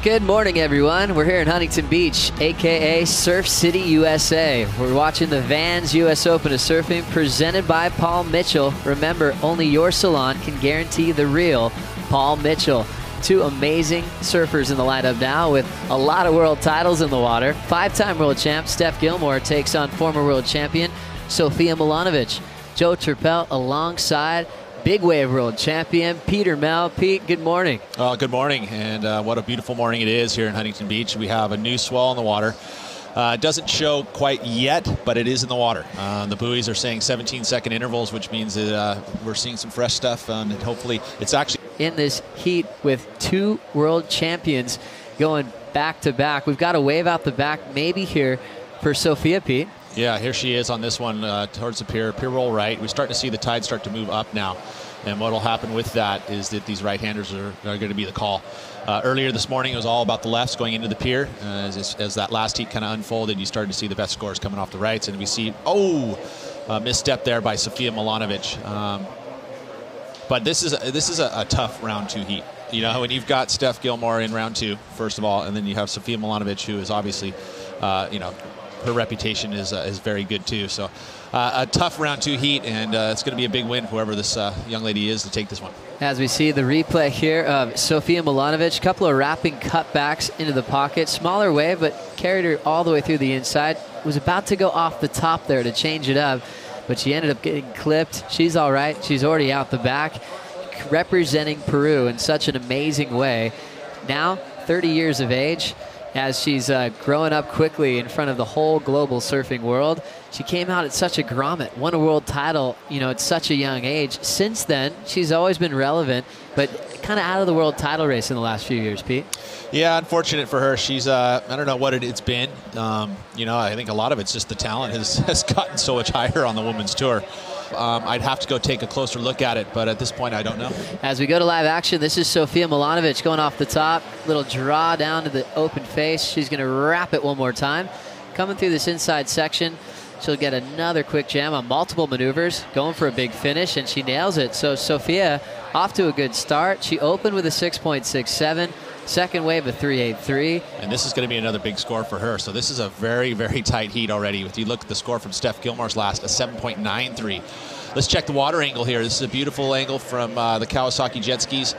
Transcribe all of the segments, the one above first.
Good morning, everyone. We're here in Huntington Beach, aka Surf City, USA. We're watching the Vans US Open of Surfing presented by Paul Mitchell. Remember, only your salon can guarantee the real Paul Mitchell. Two amazing surfers in the lineup now with a lot of world titles in the water. Five-time world champ Steph Gilmore takes on former world champion Sofia Milanovic. Joe Turpel alongside big wave world champion Peter Mel. Pete, good morning. Good morning, and what a beautiful morning it is here in Huntington Beach. We have a new swell in the water. It doesn't show quite yet, but it is in the water. The buoys are saying 17-second intervals, which means that we're seeing some fresh stuff, and hopefully it's actually in this heat with two world champions going back to back. We've got a wave out the back maybe here for Sofia, Pete. Yeah, here she is on this one towards the pier roll right. We're starting to see the tide start to move up now. And what will happen with that is that these right-handers are going to be the call. Earlier this morning, it was all about the lefts going into the pier. As that last heat kind of unfolded, you started to see the best scores coming off the rights. And we see, misstep there by Sofia Milanovic. But this is a tough round two heat. You know, when you've got Steph Gilmore in round two, first of all, and then you have Sofia Milanovic, who is obviously, her reputation is very good too. So a tough round two heat, and it's going to be a big win for whoever this young lady is to take this one. As we see the replay here of Sofia Milanovic, a couple of wrapping cutbacks into the pocket. Smaller wave, but carried her all the way through the inside. Was about to go off the top there to change it up, but she ended up getting clipped. She's all right. She's already out the back, representing Peru in such an amazing way. Now, 30 years of age. As she's growing up quickly in front of the whole global surfing world. She came out at such a grommet, won a world title, at such a young age. Since then, she's always been relevant, but kind of out of the world title race in the last few years, Pete. Yeah, unfortunate for her. She's, I don't know what it's been. I think a lot of it's just the talent has gotten so much higher on the women's tour. I'd have to go take a closer look at it, but at this point, I don't know. As we go to live action, this is Sofia Milanovic going off the top. Little draw down to the open face. She's going to wrap it one more time. Coming through this inside section, she'll get another quick jam on multiple maneuvers, going for a big finish, and she nails it. So Sofia off to a good start. She opened with a 6.67. Second wave, a 3.83. And this is going to be another big score for her. So this is a very, very tight heat already. If you look at the score from Steph Gilmore's last, a 7.93. Let's check the water angle here. This is a beautiful angle from the Kawasaki jet skis.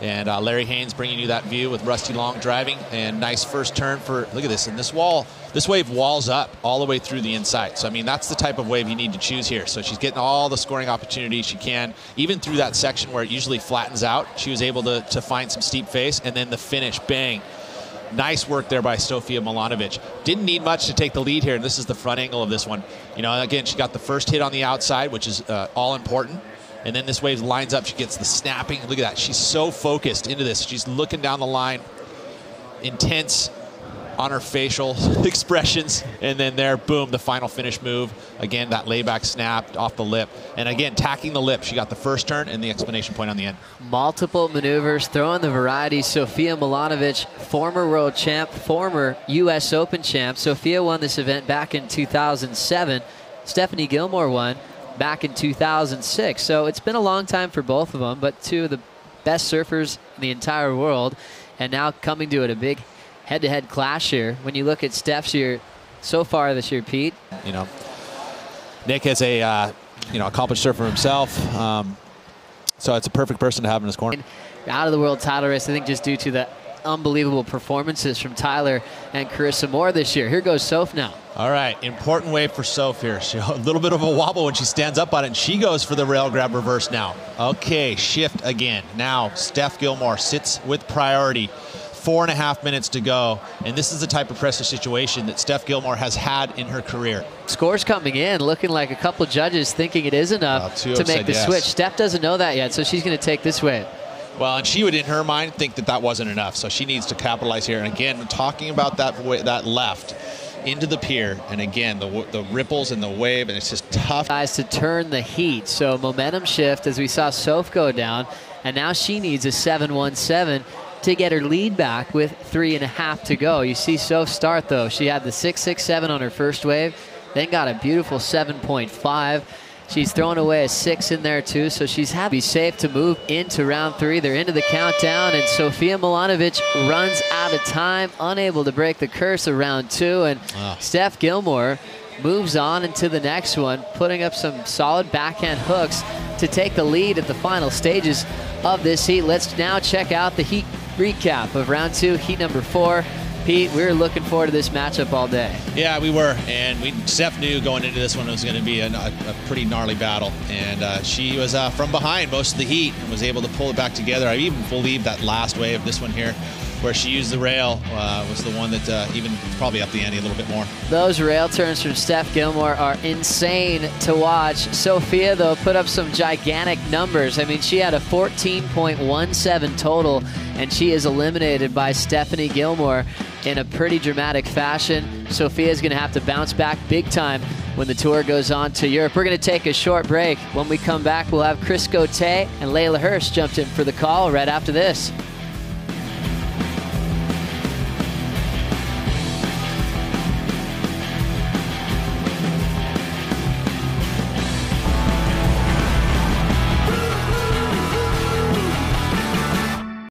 And Larry Haynes bringing you that view with Rusty Long driving. And nice first turn for, look at this. And this wave walls up all the way through the inside. So, I mean, that's the type of wave you need to choose here. So she's getting all the scoring opportunities she can. Even through that section where it usually flattens out, she was able to find some steep face. And then the finish, bang. Nice work there by Sofia Milanovic. Didn't need much to take the lead here. And this is the front angle of this one. Again, she got the first hit on the outside, which is all important. And then this wave lines up. She gets the snapping. Look at that. She's so focused into this. She's looking down the line. Intense on her facial expressions. And then there, boom, the final finish move. Again, that layback snapped off the lip. And again, tacking the lip. She got the first turn and the exclamation point on the end. Multiple maneuvers, throwing the variety. Sofia Milanovic, former world champ, former U.S. Open champ. Sofia won this event back in 2007. Stephanie Gilmore won back in 2006. So it's been a long time for both of them, but two of the best surfers in the entire world. And now coming to it, a big head-to-head clash here. When you look at Steph's year so far this year, Pete. Nick is a accomplished surfer himself. So it's a perfect person to have in his corner. Out of the world title race, I think just due to the unbelievable performances from Tyler and Carissa Moore this year. Here goes Soph now. All right, important wave for Soph here. A little bit of a wobble when she stands up on it, and she goes for the rail grab reverse now. Okay, shift again. Now, Steph Gilmore sits with priority. 4.5 minutes to go, and this is the type of pressure situation that Steph Gilmore has had in her career. Scores coming in, looking like a couple judges thinking it is enough to make the switch. Steph doesn't know that yet, so she's going to take this wave. Well, and she would, in her mind, think that wasn't enough, so she needs to capitalize here. And again, talking about that left into the pier, and again, the ripples and the wave, and it's just tough. Guys, to turn the heat, so momentum shift as we saw Soph go down, and now she needs a 7.17 to get her lead back with 3.5 to go. You see Soph start, though. She had the 6.67 on her first wave, then got a beautiful 7.5. She's thrown away a 6 in there too, so she's happy to be safe to move into round 3. They're into the countdown, and Sofia Milanovic runs out of time, unable to break the curse of round 2. And Steph Gilmore moves on into the next one, putting up some solid backhand hooks to take the lead at the final stages of this heat. Let's now check out the heat recap of round 2, heat number 4. Pete, we were looking forward to this matchup all day. Yeah, we were, and Steph knew going into this one it was going to be a pretty gnarly battle, and she was from behind most of the heat and was able to pull it back together. I even believe that last wave, this one here, where she used the rail, was the one that even probably upped the ante a little bit more. Those rail turns from Steph Gilmore are insane to watch. Sofia, though, put up some gigantic numbers. I mean, she had a 14.17 total, and she is eliminated by Stephanie Gilmore in a pretty dramatic fashion. Sofia's going to have to bounce back big time when the tour goes on to Europe. We're going to take a short break. When we come back, we'll have Chris Gauthier and Layla Hurst jumped in for the call right after this.